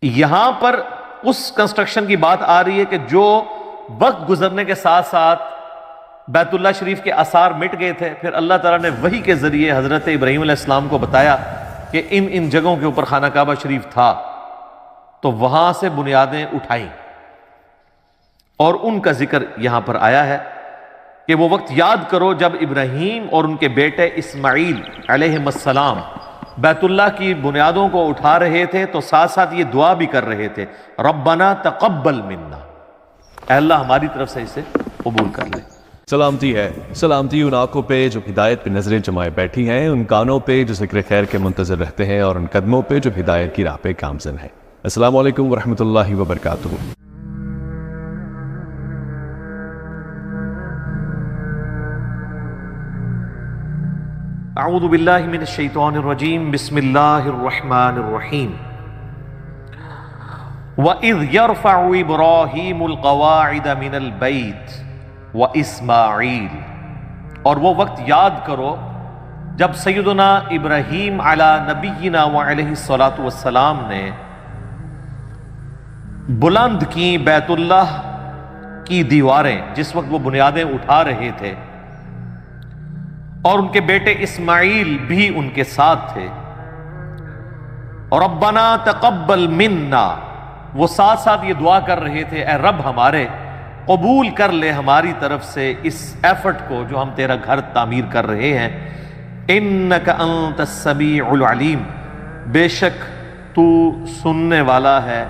یہاں پر اس کنسٹرکشن کی بات آ رہی ہے کہ جو وقت گزرنے کے ساتھ ساتھ بیت اللہ شریف کے آثار مٹ گئے تھے، پھر اللہ تعالیٰ نے وحی کے ذریعے حضرت ابراہیم علیہ السلام کو بتایا کہ ان جگہوں کے اوپر خانہ کعبہ شریف تھا، تو وہاں سے بنیادیں اٹھائیں، اور ان کا ذکر یہاں پر آیا ہے کہ وہ وقت یاد کرو جب ابراہیم اور ان کے بیٹے اسماعیل علیہ السلام بیت اللہ کی بنیادوں کو اٹھا رہے تھے تو ساتھ ساتھ یہ دعا بھی کر رہے تھے، ربنا تقبل منا، اے اللہ ہماری طرف سے اسے قبول کر لے۔ سلامتی ہے، سلامتی ان آنکھوں پہ جو ہدایت پہ نظریں جمائے بیٹھی ہیں، ان کانوں پہ جو ذکر خیر کے منتظر رہتے ہیں، اور ان قدموں پہ جو ہدایت کی راہ پہ گامزن ہیں۔ السلام علیکم ورحمۃ اللہ وبرکاتہ۔ اعوذ باللہ من الشیطان الرجیم، بسم اللہ الرحمن الرحیم۔ وَإِذْ يَرْفَعُ إِبْرَاهِيمُ الْقَوَاعِدَ مِنَ الْبَيْتِ وَإِسْمَاعِيلُ، اور وہ وقت یاد کرو جب سیدنا ابراہیم علی نبینا وعلیہ الصلاۃ والسلام نے بلند کی بیت اللہ کی دیواریں، جس وقت وہ بنیادیں اٹھا رہے تھے، اور ان کے بیٹے اسماعیل بھی ان کے ساتھ تھے، اور ربنا تقبل منا، وہ ساتھ ساتھ یہ دعا کر رہے تھے، اے رب ہمارے قبول کر لے ہماری طرف سے اس ایفرٹ کو جو ہم تیرا گھر تعمیر کر رہے ہیں، انک انت السمیع العلیم، بے شک تو سننے والا ہے،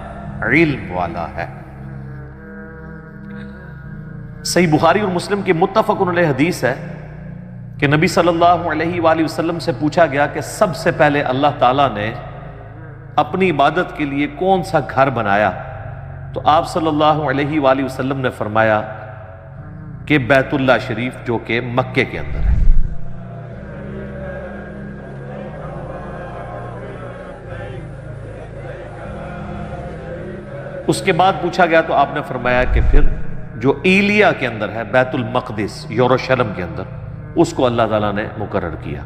علم والا ہے۔ صحیح بخاری اور مسلم کی متفق علیہ حدیث ہے کہ نبی صلی اللہ علیہ وآلہ وسلم سے پوچھا گیا کہ سب سے پہلے اللہ تعالیٰ نے اپنی عبادت کے لیے کون سا گھر بنایا، تو آپ صلی اللہ علیہ وآلہ وسلم نے فرمایا کہ بیت اللہ شریف جو کہ مکے کے اندر ہے۔ اس کے بعد پوچھا گیا تو آپ نے فرمایا کہ پھر جو ایلیا کے اندر ہے، بیت المقدس یروشلم کے اندر، اس کو اللہ تعالیٰ نے مقرر کیا۔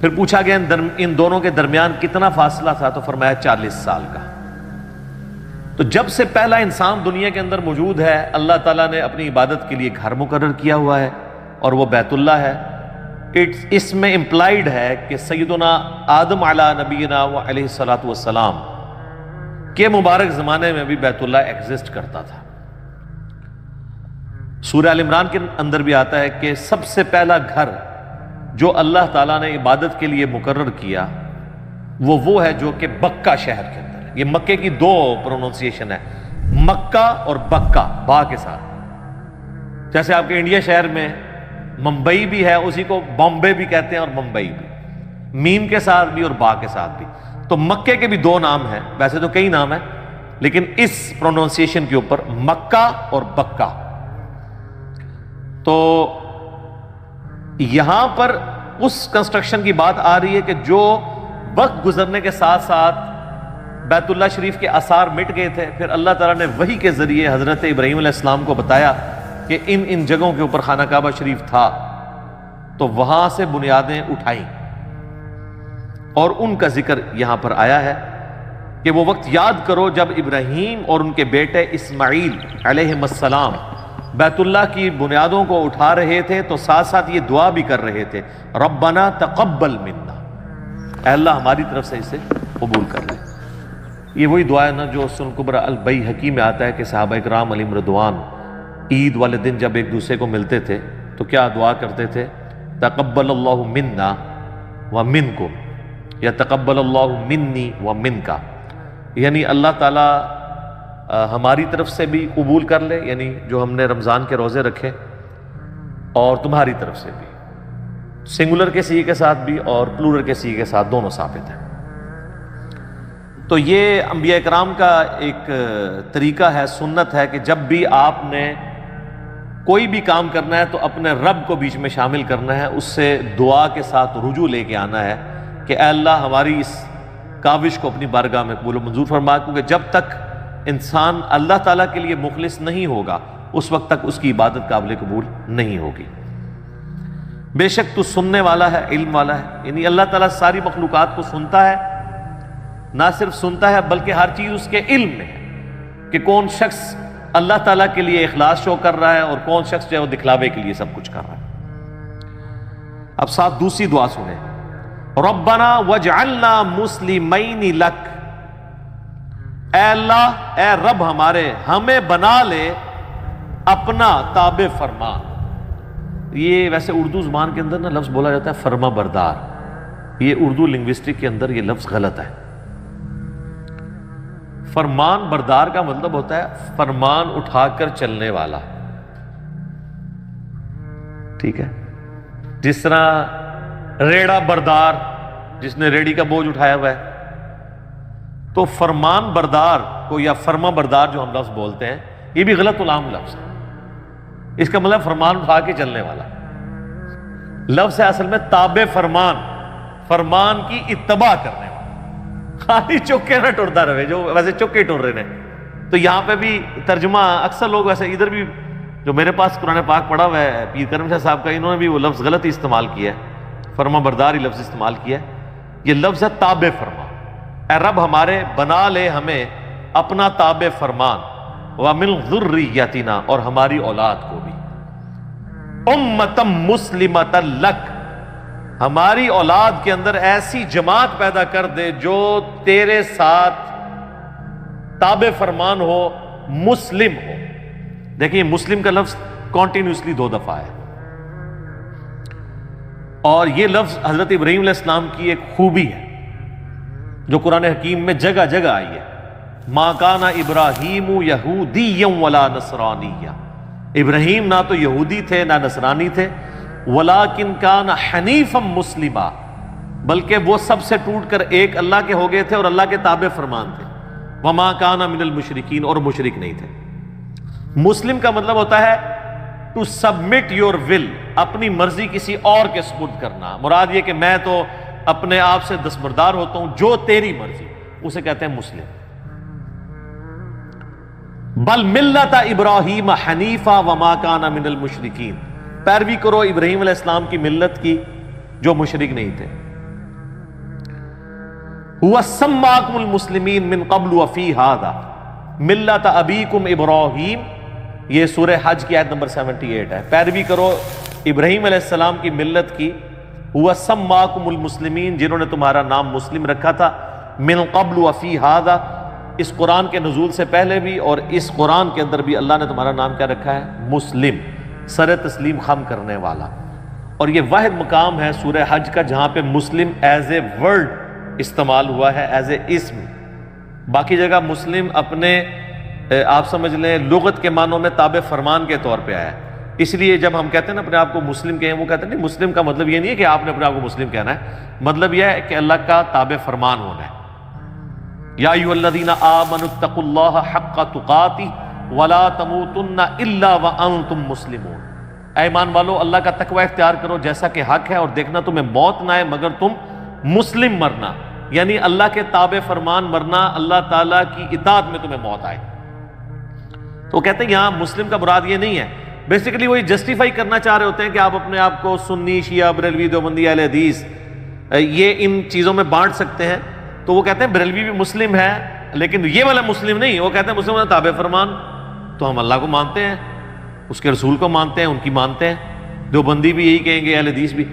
پھر پوچھا گیا ان دونوں کے درمیان کتنا فاصلہ تھا، تو فرمایا 40 سال کا۔ تو جب سے پہلا انسان دنیا کے اندر موجود ہے، اللہ تعالیٰ نے اپنی عبادت کے لیے گھر مقرر کیا ہوا ہے، اور وہ بیت اللہ ہے۔ اس میں امپلائیڈ ہے کہ سیدنا آدم علی نبینا علیہ الصلاۃ والسلام کے مبارک زمانے میں بھی بیت اللہ ایگزسٹ کرتا تھا۔ سورہ ال عمران کے اندر بھی آتا ہے کہ سب سے پہلا گھر جو اللہ تعالیٰ نے عبادت کے لیے مقرر کیا وہ ہے جو کہ بکہ شہر کے اندر ہے۔ یہ مکے کی دو پروننسیشن ہے، مکہ اور بکہ، با کے ساتھ۔ جیسے آپ کے انڈیا شہر میں ممبئی بھی ہے، اسی کو بامبے بھی کہتے ہیں، اور ممبئی بھی، میم کے ساتھ بھی اور با کے ساتھ بھی۔ تو مکے کے بھی دو نام ہیں، ویسے تو کئی نام ہیں، لیکن اس پروننسیشن کے اوپر مکہ اور بکہ۔ تو یہاں پر اس کنسٹرکشن کی بات آ رہی ہے کہ جو وقت گزرنے کے ساتھ ساتھ بیت اللہ شریف کے آثار مٹ گئے تھے، پھر اللہ تعالیٰ نے وحی کے ذریعے حضرت ابراہیم علیہ السلام کو بتایا کہ ان جگہوں کے اوپر خانہ کعبہ شریف تھا، تو وہاں سے بنیادیں اٹھائیں، اور ان کا ذکر یہاں پر آیا ہے کہ وہ وقت یاد کرو جب ابراہیم اور ان کے بیٹے اسماعیل علیہ السلام بیت اللہ کی بنیادوں کو اٹھا رہے تھے تو ساتھ ساتھ یہ دعا بھی کر رہے تھے، ربنا تقبل منا، اے اللہ ہماری طرف سے اسے قبول کر لے۔ یہ وہی دعا ہے نا جو سنن کبری البیہقی میں آتا ہے کہ صحابہ کرام علیہم رضوان عید والے دن جب ایک دوسرے کو ملتے تھے تو کیا دعا کرتے تھے؟ تقبل اللہ منا ومنکم، یا تقبل اللہ منی ومنکا، یعنی اللہ تعالیٰ ہماری طرف سے بھی قبول کر لے، یعنی جو ہم نے رمضان کے روزے رکھے، اور تمہاری طرف سے بھی، سنگولر کے صیغے کے ساتھ بھی اور پلورل کے صیغے کے ساتھ دونوں ثابت ہیں۔ تو یہ انبیاء کرام کا ایک طریقہ ہے، سنت ہے کہ جب بھی آپ نے کوئی بھی کام کرنا ہے تو اپنے رب کو بیچ میں شامل کرنا ہے، اس سے دعا کے ساتھ رجوع لے کے آنا ہے کہ اے اللہ ہماری اس کاوش کو اپنی بارگاہ میں قبول و منظور فرما، کیونکہ جب تک انسان اللہ تعالیٰ کے لیے مخلص نہیں ہوگا اس وقت تک اس کی عبادت قابل قبول نہیں ہوگی۔ بے شک تو سننے والا ہے، علم والا ہے، یعنی اللہ تعالیٰ ساری مخلوقات کو سنتا ہے، نہ صرف سنتا ہے بلکہ ہر چیز اس کے علم میں ہے کہ کون شخص اللہ تعالیٰ کے لیے اخلاص شو کر رہا ہے اور کون شخص جو ہے وہ دکھلاوے کے لیے سب کچھ کر رہا ہے۔ اب ساتھ دوسری دعا سنیں، ربنا وجعلنا مسلمین لک، اے اللہ، اے رب ہمارے، ہمیں بنا لے اپنا تابع فرمان۔ یہ ویسے اردو زبان کے اندر نا لفظ بولا جاتا ہے فرما بردار، یہ اردو لنگوسٹک کے اندر یہ لفظ غلط ہے۔ فرمان بردار کا مطلب ہوتا ہے فرمان اٹھا کر چلنے والا، ٹھیک ہے؟ جس طرح ریڑا بردار، جس نے ریڑی کا بوجھ اٹھایا ہوا ہے، تو فرمان بردار کو یا فرما بردار جو ہم لفظ بولتے ہیں یہ بھی غلط العام لفظ ہے۔ اس کا مطلب فرمان اٹھا کے چلنے والا لفظ ہے اصل میں تابع فرمان، فرمان کی اتباع کرنے والا، خالی چوکے نہ ٹرتا رہے جو ویسے چوکے ٹر رہے ہیں۔ تو یہاں پہ بھی ترجمہ اکثر لوگ ویسے ادھر بھی جو میرے پاس قرآن پاک پڑھا ہوا ہے پیر کرم شاہ صاحب کا، انہوں نے بھی وہ لفظ غلط ہی استعمال کیا ہے، فرما بردار ہی لفظ استعمال کیا ہے۔ یہ لفظ ہے تابع فرمان، اے رب ہمارے بنا لے ہمیں اپنا تابع فرمان، وَمِنْ ذُرِّيَّتِنَا، اور ہماری اولاد کو بھی، اُمَّةً مُسْلِمَةً لَكَ، ہماری اولاد کے اندر ایسی جماعت پیدا کر دے جو تیرے ساتھ تابع فرمان ہو، مسلم ہو۔ دیکھیں مسلم کا لفظ کنٹینیوسلی 2 دفعہ ہے، اور یہ لفظ حضرت ابراہیم علیہ السلام کی ایک خوبی ہے جو قرآن حکیم میں جگہ جگہ آئی ہے۔ ما کان ابراہیم یہودیا ولا نصرانیا، ابراہیم نہ تو یہودی تھے نہ نصرانی تھے، ولیکن کان حنیفا مسلما، بلکہ وہ سب سے ٹوٹ کر ایک اللہ کے ہو گئے تھے اور اللہ کے تابع فرمان تھے، وما کان من المشرکین، اور مشرک نہیں تھے۔ مسلم کا مطلب ہوتا ہے ٹو سبمٹ یور ول، اپنی مرضی کسی اور کے سپرد کرنا، مراد یہ کہ میں تو اپنے آپ سے دستبردار ہوتا ہوں، جو تیری مرضی، اسے کہتے ہیں مسلم۔ بل ملت ابراہیم حنیفا وما کان من المشرکین، پیروی کرو ابراہیم علیہ السلام کی ملت کی جو مشرک نہیں تھے۔ هو سماکم المسلمین من قبل وفی ھذا ملت ابیکم ابراہیم، یہ سورہ حج کی آیت نمبر 78 ہے۔ پیروی کرو ابراہیم علیہ السلام کی ملت کی، هو سماکم المسلمین، جنہوں نے تمہارا نام مسلم رکھا تھا، من قبل وفی ھذا، اس قرآن کے نزول سے پہلے بھی اور اس قرآن کے اندر بھی اللہ نے تمہارا نام کیا رکھا ہے؟ مسلم، سر تسلیم خم کرنے والا۔ اور یہ واحد مقام ہے سورہ حج کا جہاں پہ مسلم ایز اے ورڈ استعمال ہوا ہے، ایز اے اسم۔ باقی جگہ مسلم اپنے آپ سمجھ لیں لغت کے معنوں میں تابع فرمان کے طور پہ آیا ہے۔ اس لیے جب ہم کہتے ہیں نا اپنے آپ کو مسلم کہیں، وہ کہتے ہیں نہیں، مسلم کا مطلب یہ نہیں ہے کہ آپ نے اپنے آپ کو مسلم کہنا ہے، مطلب یہ ہے کہ اللہ کا تابع فرمان ہونا ہے۔ یا ایھا الذین آمنوا اتقوا اللہ حق تقاتہ ولا تموتن الا وانتم مسلمون، اے ایمان والو اللہ کا تقوی اختیار کرو جیسا کہ حق ہے، اور دیکھنا تمہیں موت نہ آئے مگر تم مسلم مرنا، یعنی اللہ کے تابع فرمان مرنا، اللہ تعالیٰ کی اطاعت میں تمہیں موت آئے۔ تو کہتے ہیں یہاں مسلم کا مراد یہ نہیں ہے، بیسیکلی وہ یہ جسٹیفائی کرنا چاہ رہے ہوتے ہیں کہ آپ اپنے آپ کو سنی، شیعہ، بریلوی، دیوبندی، اہل حدیث یہ ان چیزوں میں بانٹ سکتے ہیں۔ تو وہ کہتے ہیں بریلوی بھی مسلم ہے لیکن یہ والا مسلم نہیں، وہ کہتے ہیں مسلم ہے تابع فرمان، تو ہم اللہ کو مانتے ہیں، اس کے رسول کو مانتے ہیں، ان کی مانتے ہیں۔ دیوبندی بھی یہی کہیں گے، اہل حدیث بھی۔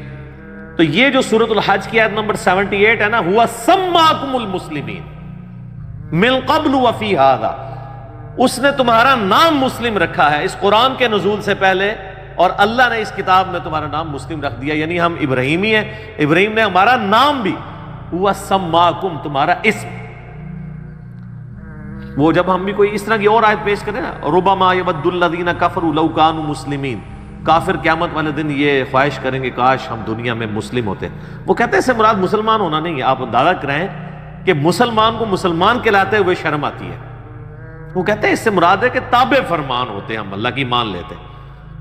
تو یہ جو سورۃ الحج کی آیت نمبر 78 ہے نا، ہوا سماکم المسلمین من قبل وفی ھذا، اس نے تمہارا نام مسلم رکھا ہے اس قرآن کے نزول سے پہلے، اور اللہ نے اس کتاب میں تمہارا نام مسلم رکھ دیا، یعنی ہم ابراہیمی ہیں، ابراہیم نے ہمارا نام بھی، ہوا سماکم، تمہارا اسم۔ وہ جب ہم بھی کوئی اس طرح کی اور آیت پیش کریں نا، ربما یود الذین کفروا لو کانوا مسلمین، کافر قیامت والے دن یہ خواہش کریں گے کاش ہم دنیا میں مسلم ہوتے۔ وہ کہتے ہیں اس سے مراد مسلمان ہونا نہیں ہے، آپ اندازہ کریں کہ مسلمان کو مسلمان کہلاتے ہوئے شرم آتی ہے۔ وہ کہتے ہیں اس سے مراد ہے کہ تابع فرمان ہوتے ہیں، ہم اللہ کی مان لیتے۔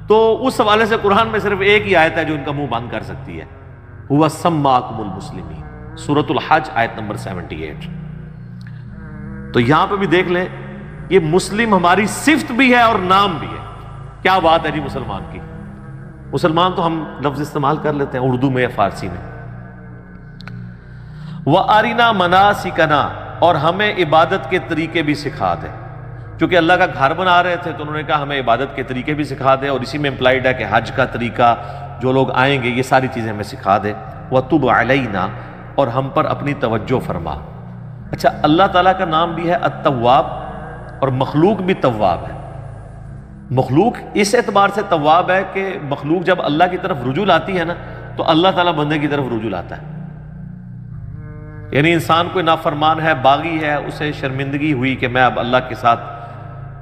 تو اس حوالے سے قرآن میں صرف ایک ہی آیت ہے جو ان کا منہ بند کر سکتی ہے، ہوا سماکم المسلمین، سورۃ الحج آیت نمبر 78۔ تو یہاں پہ بھی دیکھ لیں، یہ مسلم ہماری صفت بھی ہے اور نام بھی ہے۔ کیا بات ہے جی مسلمان کی. مسلمان تو ہم لفظ استعمال کر لیتے ہیں اردو میں یا فارسی میں. وَأَرِنَا مَنَاسِكَنَا، اور ہمیں عبادت کے طریقے بھی سکھا دے. چونکہ اللہ کا گھر بنا رہے تھے تو انہوں نے کہا ہمیں عبادت کے طریقے بھی سکھا دے، اور اسی میں امپلائڈ ہے کہ حج کا طریقہ، جو لوگ آئیں گے یہ ساری چیزیں ہمیں سکھا دے. وَتُبْ عَلَيْنَا، اور ہم پر اپنی توجہ فرما. اچھا، اللہ تعالیٰ کا نام بھی ہے التواب، اور مخلوق بھی تواب ہے. مخلوق اس اعتبار سے تواب ہے کہ مخلوق جب اللہ کی طرف رجوع لاتی ہے نا تو اللہ تعالیٰ بندے کی طرف رجوع لاتا ہے. یعنی انسان کوئی نافرمان ہے، باغی ہے، اسے شرمندگی ہوئی کہ میں اب اللہ کے ساتھ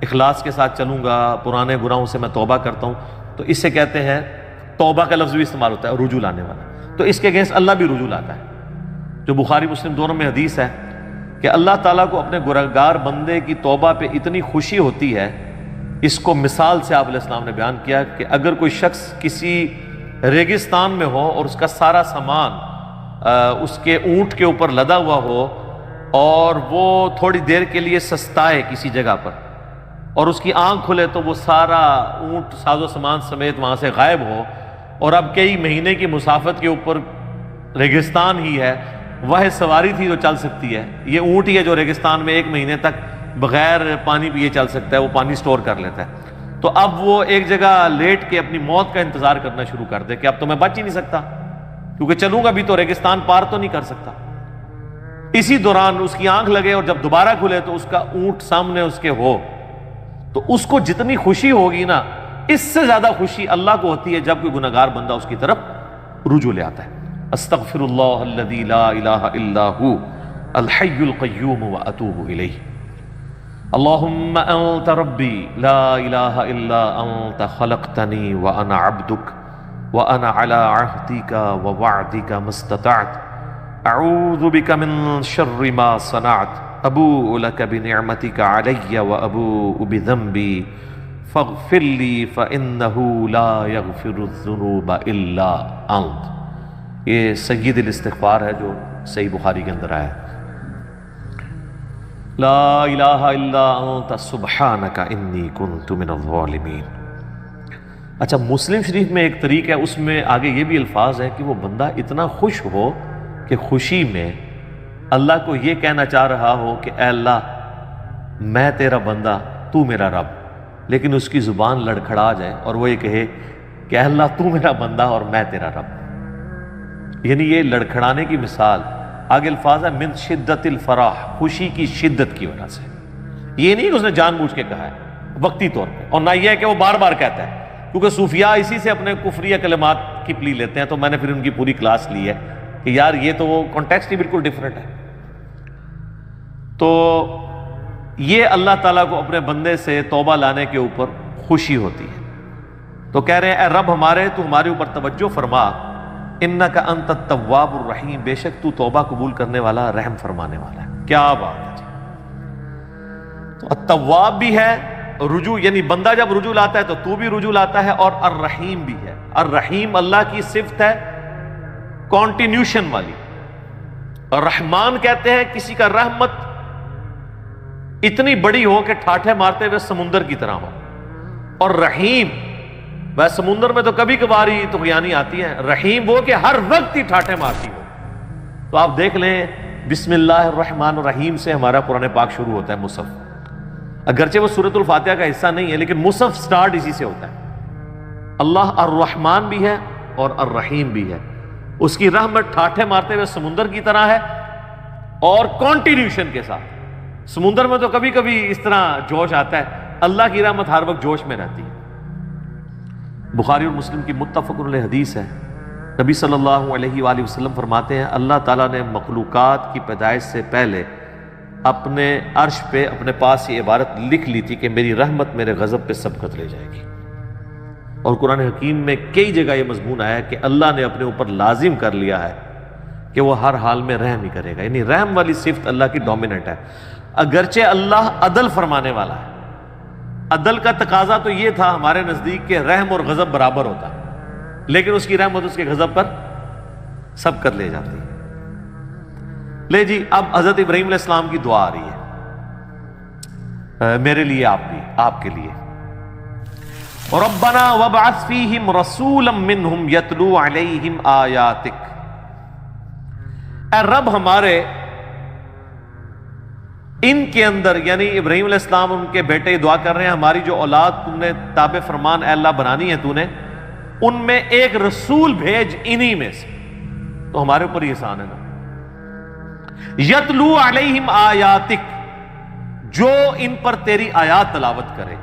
اخلاص کے ساتھ چلوں گا، پرانے گناہوں سے میں توبہ کرتا ہوں، تو اس سے کہتے ہیں توبہ کا لفظ بھی استعمال ہوتا ہے رجوع لانے والا. تو اس کے اگینسٹ اللہ بھی رجوع لاتا ہے، جو بخاری مسلم دونوں میں حدیث ہے کہ اللہ تعالیٰ کو اپنے گنہگار بندے کی توبہ پہ اتنی خوشی ہوتی ہے. اس کو مثال سے آپ علیہ السلام نے بیان کیا کہ اگر کوئی شخص کسی ریگستان میں ہو اور اس کا سارا سامان اس کے اونٹ کے اوپر لدا ہوا ہو، اور وہ تھوڑی دیر کے لیے سستائے کسی جگہ پر، اور اس کی آنکھ کھلے تو وہ سارا اونٹ ساز و سامان سمیت وہاں سے غائب ہو، اور اب کئی مہینے کی مسافت کے اوپر ریگستان ہی ہے، وہ سواری تھی جو چل سکتی ہے، یہ اونٹ ہی ہے جو ریگستان میں 1 مہینے تک بغیر پانی پیے چل سکتا ہے، وہ پانی سٹور کر لیتا ہے. تو اب وہ ایک جگہ لیٹ کے اپنی موت کا انتظار کرنا شروع کر دے کہ اب تو میں بچ ہی نہیں سکتا، کیونکہ چلوں گا بھی تو ریگستان پار تو نہیں کر سکتا. اسی دوران اس کی آنکھ لگے اور جب دوبارہ کھلے تو اس کا اونٹ سامنے اس کے ہو، تو اس کو جتنی خوشی ہوگی نا، اس سے زیادہ خوشی اللہ کو ہوتی ہے جب کوئی گنہگار بندہ اس کی طرف رجوع لے آتا ہے. استغفر اللہ الذی لا الہ الا ہو الحی القیوم واتوب الیہ. اللہم انت ربی لا الہ الا انت خلقتنی وانا عبدک وانا علی عہدک ووعدک ما استطعت اعوذ بک من شر ما صنعت ابوء لک بنعمتک علی وابوء بذنبی فاغفر لی فانہ لا یغفر الذنوب الا انت. یہ سید الاستغفار ہے جو صحیح بخاری کے اندر آیا ہے. لا الہ الا انت سبحانک انی کنت من الظالمین. اچھا، مسلم شریف میں ایک طریق ہے، اس میں آگے یہ بھی الفاظ ہے کہ وہ بندہ اتنا خوش ہو کہ خوشی میں اللہ کو یہ کہنا چاہ رہا ہو کہ اے اللہ میں تیرا بندہ، تو میرا رب، لیکن اس کی زبان لڑکھڑا جائے اور وہ یہ کہے کہ اے اللہ تو میرا بندہ اور میں تیرا رب. یعنی یہ لڑکھڑانے کی مثال. آگے الفاظ ہے من شدت الفرح، خوشی کی شدت کی وجہ سے. یہ نہیں کہ اس نے جان بوجھ کے کہا ہے وقتی طور پہ، اور نہ یہ ہے کہ وہ بار بار کہتا ہے، کیونکہ صوفیاء اسی سے اپنے کفریہ کلمات کی پلی لیتے ہیں. تو میں نے پھر ان کی پوری کلاس لی ہے کہ یار یہ تو وہ کانٹیکسٹ ہی بالکل ڈیفرنٹ ہے. تو یہ اللہ تعالیٰ کو اپنے بندے سے توبہ لانے کے اوپر خوشی ہوتی ہے. تو کہہ رہے ہیں اے رب ہمارے، تو ہمارے اوپر توجہ فرما، انک انت التواب الرحیم، بے شک تو توبہ قبول کرنے والا، رحم فرمانے والا ہے. کیا بات ہے جی. تو التواب بھی ہے رجوع، یعنی بندہ جب رجوع لاتا ہے تو تو بھی رجوع لاتا ہے، اور الرحیم بھی ہے. الرحیم اللہ کی صفت ہے کانٹینیوشن والی. رحمان کہتے ہیں کسی کا رحمت اتنی بڑی ہو کہ ٹھاٹھے مارتے ہوئے سمندر کی طرح ہو. اور رحیم، ویسے سمندر میں تو کبھی کبھار ہی طغیانی آتی ہے، رحیم وہ کہ ہر وقت ہی ٹھاٹھے مارتی ہو. تو آپ دیکھ لیں بسم اللہ الرحمن الرحیم سے ہمارا قرآن پاک شروع ہوتا ہے مصحف. اگرچہ وہ سورۃ الفاتحہ کا حصہ نہیں ہے لیکن مصحف سٹارٹ اسی سے ہوتا ہے. اللہ الرحمن بھی ہے اور الرحیم بھی ہے. اس کی رحمت ٹھاٹھے مارتے ہوئے سمندر کی طرح ہے اور کانٹینیوشن کے ساتھ. سمندر میں تو کبھی کبھی اس طرح جوش آتا ہے، اللہ کی رحمت ہر وقت جوش میں رہتی ہے. بخاری اور مسلم کی متفق علیہ حدیث ہے، نبی صلی اللہ علیہ وآلہ وسلم فرماتے ہیں اللہ تعالیٰ نے مخلوقات کی پیدائش سے پہلے اپنے عرش پہ اپنے پاس یہ عبارت لکھ لی تھی کہ میری رحمت میرے غضب پہ سبقت لے جائے گی. اور قرآن حکیم میں کئی جگہ یہ مضمون آیا ہے کہ اللہ نے اپنے اوپر لازم کر لیا ہے کہ وہ ہر حال میں رحم ہی کرے گا. یعنی رحم والی صفت اللہ کی ڈومیننٹ ہے. اگرچہ اللہ عدل فرمانے والا ہے، عدل کا تقاضا تو یہ تھا ہمارے نزدیک کہ رحم اور غضب برابر ہوتا، لیکن اس کی رحمت اس کے غضب پر سبقت لے جاتی ہے. لے جی، اب حضرت ابراہیم علیہ السلام کی دعا آ رہی ہے میرے لیے، آپ بھی، آپ کے لیے. ربنا وابعث فیہم رسولا منہم یتلو علیہم آیاتک، اے رب ہمارے ان کے اندر، یعنی ابراہیم علیہ السلام ان کے بیٹے دعا کر رہے ہیں، ہماری جو اولاد تم نے تابع فرمان اے اللہ بنانی ہے تو نے، ان میں ایک رسول بھیج انہی میں سے، تو ہمارے اوپر یہ احسان ہے نا۔ یتلو علیہم آیاتک، جو ان پر تیری آیات تلاوت کرے،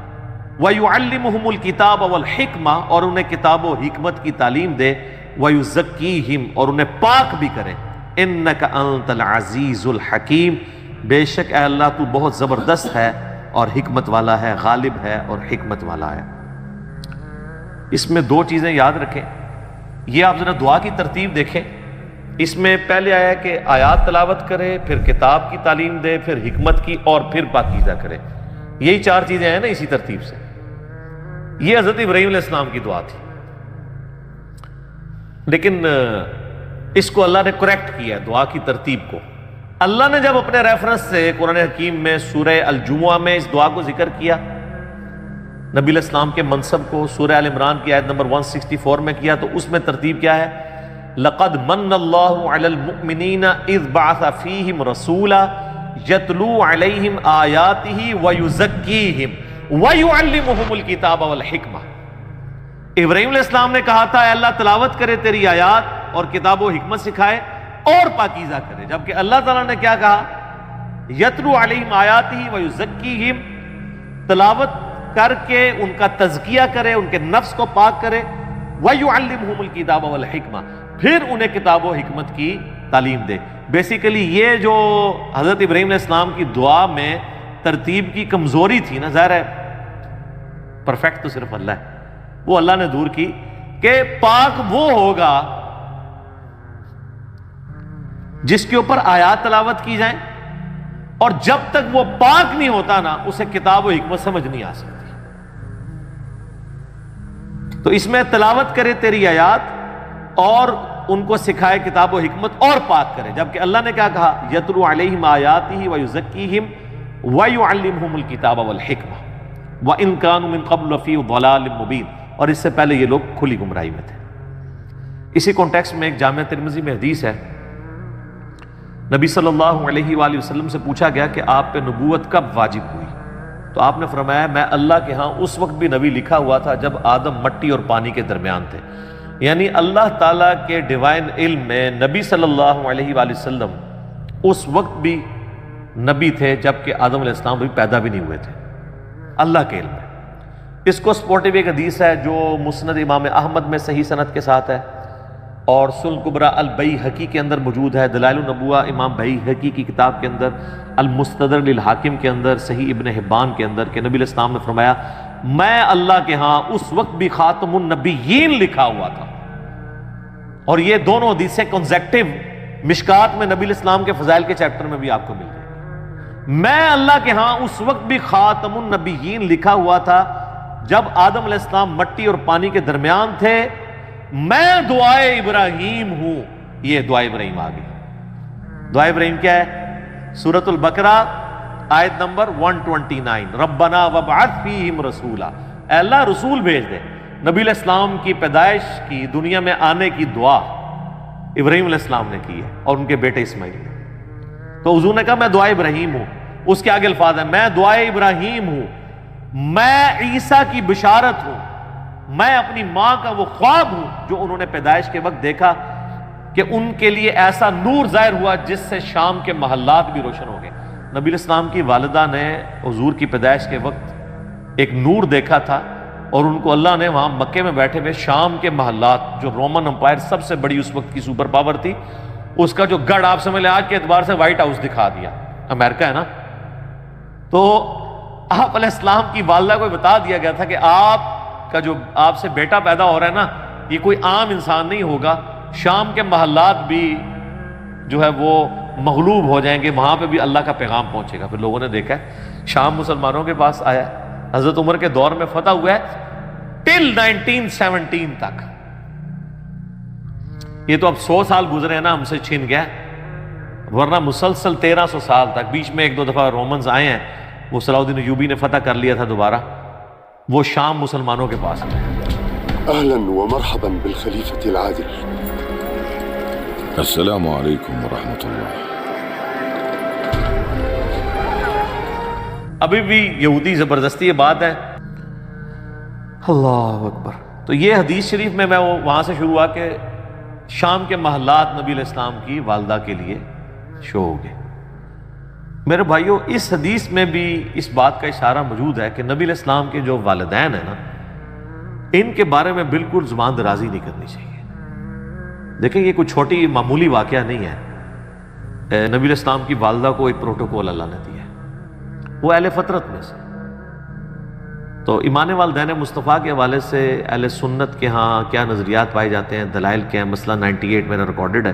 وَيُعَلِّمُهُمُ الْكِتَابَ وَالْحِكْمَةَ، اور انہیں کتاب و حکمت کی تعلیم دے، وَيُزَكِّيهِمْ، اور انہیں پاک بھی کرے، إِنَّكَ أَنْتَ الْعَزِيزُ الْحَكِيمُ، بے شک اے اللہ تو بہت زبردست ہے اور حکمت والا ہے، غالب ہے اور حکمت والا ہے۔ اس میں دو چیزیں یاد رکھیں، یہ آپ ذرا دعا کی ترتیب دیکھیں، اس میں پہلے آیا کہ آیات تلاوت کرے، پھر کتاب کی تعلیم دے، پھر حکمت کی، اور پھر پاکیزہ کرے، یہی چار چیزیں ہیں نا اسی ترتیب سے۔ یہ حضرت ابراہیم علیہ السلام کی دعا تھی، لیکن اس کو اللہ نے کریکٹ کیا دعا کی ترتیب کو۔ اللہ نے جب اپنے ریفرنس سے قرآن حکیم میں سورہ الجمعہ میں اس دعا کو ذکر کیا، نبی علیہ السلام کے منصب کو سورہ آل عمران کی آیت نمبر 164 میں کیا، تو اس میں ترتیب کیا ہے؟ لَقَدْ مَنَّ اللَّهُ عَلَى الْمُؤْمِنِينَ إِذْ بَعَثَ فِيهِمْ رَسُولًا يَتْلُو عَلَيْهِمْ آيَاتِهِ وَيُزَكِّيهِمْ وَيُعَلِّمُهُمُ الْكِتَابَ وَالْحِكْمَةَ۔ ابراہیم علیہ السلام نے کہا تھا اے اللہ تلاوت کرے تیری آیات اور کتاب و حکمت سکھائے اور پاکیزہ کرے، جبکہ اللہ تعالیٰ نے کیا کہا؟ یتلو علیہم آیاتہ ویزکیہم، تلاوت کر کے ان کا تزکیہ کرے، ان کے نفس کو پاک کرے، ویعلمہم الکتاب والحکمہ، پھر انہیں کتاب و حکمت کی تعلیم دے۔ بیسیکلی یہ جو حضرت ابراہیم علیہ السلام کی دعا میں ترتیب کی کمزوری تھی نا، ظاہر ہے پرفیکٹ تو صرف اللہ ہے، وہ اللہ نے دور کی کہ پاک وہ ہوگا جس کے اوپر آیات تلاوت کی جائیں، اور جب تک وہ پاک نہیں ہوتا نا اسے کتاب و حکمت سمجھ نہیں آ سکتی۔ تو اس میں تلاوت کرے تیری آیات اور ان کو سکھائے کتاب و حکمت اور پاک کرے، جبکہ اللہ نے کیا کہا؟ یتلو علیہم آیاتہ ویزکیہم ویعلمہم الکتاب والحکمہ وَإِن كَانُوا مِن قَبْلُ لَفِي ضَلَالٍ مُبِينٍ، اور اس سے پہلے یہ لوگ کھلی گمراہی میں تھے۔ اسی کانٹیکسٹ میں ایک جامعہ ترمذی میں حدیث ہے، نبی صلی اللہ علیہ وآلہ وسلم سے پوچھا گیا کہ آپ پہ نبوت کب واجب ہوئی؟ تو آپ نے فرمایا میں اللہ کے ہاں اس وقت بھی نبی لکھا ہوا تھا جب آدم مٹی اور پانی کے درمیان تھے، یعنی اللہ تعالیٰ کے ڈیوائن علم میں نبی صلی اللہ علیہ وآلہ وسلم اس وقت بھی نبی تھے جبکہ آدم علیہ السلام بھی پیدا بھی نہیں ہوئے تھے، اللہ کے علم میں۔ اس کو سپورٹیو ایک حدیث ہے جو مسند امام احمد میں صحیح سند کے ساتھ ہے، اور سنن کبریٰ البیہقی کے اندر موجود ہے، دلائل النبوہ امام بیہقی کی کتاب کے اندر، المستدرک للحاکم کے اندر، صحیح ابن حبان کے اندر، کہ نبی علیہ السلام نے فرمایا میں اللہ کے ہاں اس وقت بھی خاتم النبیین لکھا ہوا تھا، اور یہ دونوں حدیثیں کنزیکٹیو مشکات میں نبی علیہ السلام کے فضائل کے چیپٹر میں بھی آپ کو مل گئی۔ میں اللہ کے ہاں اس وقت بھی خاتم النبیین لکھا ہوا تھا جب آدم علیہ السلام مٹی اور پانی کے درمیان تھے، میں دعائے ابراہیم ہوں۔ یہ دعائے ابراہیم آ گئی۔ دعائے ابراہیم کیا ہے؟ سورۃ البقرہ آیت نمبر 129، ربنا وابعث فیہم رسولا، اے اللہ رسول بھیج دے۔ نبی علیہ السلام کی پیدائش کی، دنیا میں آنے کی دعا ابراہیم علیہ السلام نے کی ہے اور ان کے بیٹے اسماعیل نے۔ تو حضور نے کہا میں دعائے ابراہیم ہوں، اس کے آگے الفاظ ہیں میں دعائے ابراہیم ہوں، میں عیسیٰ کی بشارت ہوں، میں اپنی ماں کا وہ خواب ہوں جو انہوں نے پیدائش کے وقت دیکھا کہ ان کے لیے ایسا نور ظاہر ہوا جس سے شام کے محلات بھی روشن ہو گئے۔ نبی علیہ السلام کی والدہ نے حضور کی پیدائش کے وقت ایک نور دیکھا تھا، اور ان کو اللہ نے وہاں مکے میں بیٹھے ہوئے شام کے محلات، جو رومن امپائر سب سے بڑی اس وقت کی سپر پاور تھی، اس کا جو گڑھ آپ سمجھ لیں آج کے اعتبار سے وائٹ ہاؤس دکھا دیا، امریکہ ہے نا۔ تو آپ علیہ السلام کی والدہ کو بتا دیا گیا تھا کہ آپ کا جو آپ سے بیٹا پیدا ہو رہا ہے نا، یہ کوئی عام انسان نہیں ہوگا، شام کے محلات بھی جو ہے وہ مغلوب ہو جائیں گے، وہاں پہ بھی اللہ کا پیغام پہنچے گا۔ پھر لوگوں نے دیکھا ہے شام مسلمانوں کے پاس آیا ہے، حضرت عمر کے دور میں فتح ہوا ہے ٹل 1917 تک۔ یہ تو اب 100 سال گزرے ہیں نا، ہم سے چھن گیا، ورنہ مسلسل 1300 سال تک، بیچ میں ایک دو دفعہ رومنز آئے ہیں، وہ صلاح الدین ایوبی نے فتح کر لیا تھا دوبارہ، وہ شام مسلمانوں کے پاس ہے۔ أهلا ومرحبا بالخليفة العادل. السلام عليكم ورحمة الله. ابھی بھی یہودی زبردستی یہ بات ہے۔ اللہ اکبر۔ تو یہ حدیث شریف میں وہاں سے شروع ہوا کہ شام کے محلات نبی علیہ السلام کی والدہ کے لیے شو ہو گئے۔ میرے بھائیوں، اس حدیث میں بھی اس بات کا اشارہ موجود ہے کہ نبی علیہ السلام کے جو والدین ہیں نا، ان کے بارے میں بالکل زبان درازی نہیں کرنی چاہیے۔ دیکھیں، یہ کوئی چھوٹی معمولی واقعہ نہیں ہے۔ نبی علیہ السلام کی والدہ کو ایک پروٹوکول اللہ نے دیا ہے، وہ اہل فطرت میں سے۔ تو ایمان والدین مصطفیٰ کے حوالے سے اہل سنت کے ہاں کیا نظریات پائے جاتے ہیں، دلائل کیا ہیں، مسئلہ 98 میرا ریکارڈڈ ہے،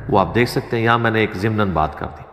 وہ آپ دیکھ سکتے ہیں۔ یہاں میں نے ایک ضمناً بات کر دی۔